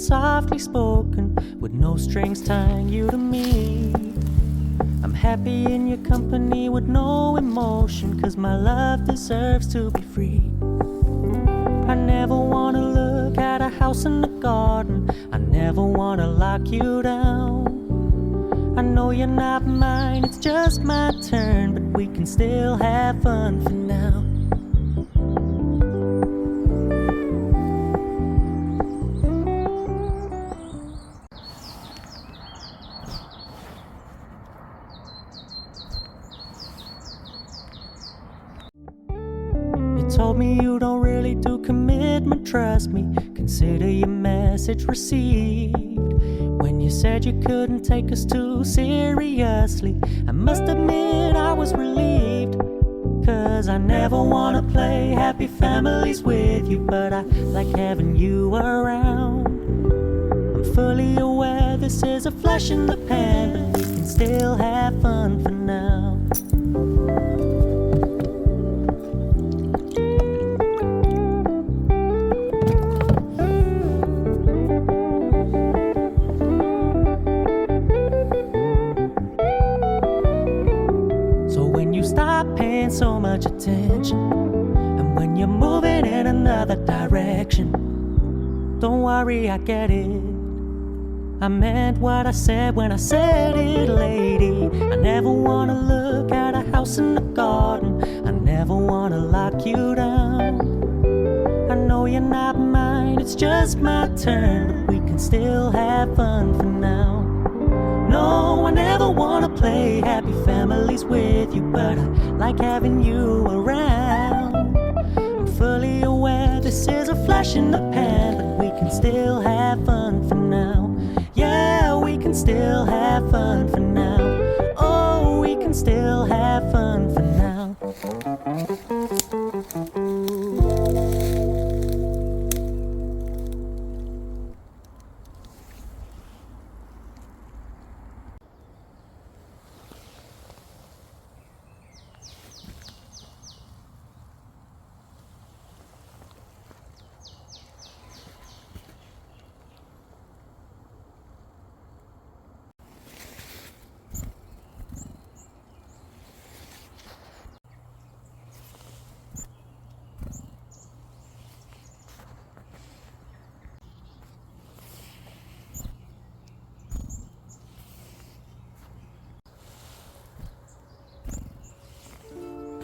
softly spoken, with no strings tying you to me. I'm happy in your company with no emotion, 'cause my love deserves to be free. I never wanna look at a house in the garden, I never wanna lock you down. I know you're not mine, it's just my turn, but we can still have fun for now. You told me you don't really do commitment, trust me, consider your message received. When you said you couldn't take us too seriously, I must admit I was relieved. 'Cause I never wanna play happy families with you, but I like having you around. I'm fully aware this is a flash in the pan, but we can still have fun for now. Stop paying so much attention, and when you're moving in another direction, don't worry, I get it. I meant what I said when I said it, lady. I never wanna look at a house in the garden, I never wanna lock you down. I know you're not mine, it's just my turn, but we can still have fun for now. No, I never wanna play happy families with you, but I like having you around. I'm fully aware this is a flash in the pan, but we can still have fun for now. Yeah, we can still have fun for now. Oh, we can still have fun for now.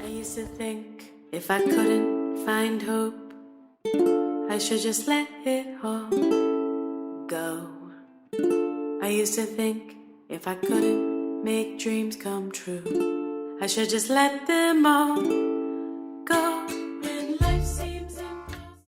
I used to think if I couldn't find hope, I should just let it all go. I used to think if I couldn't make dreams come true, I should just let them all go.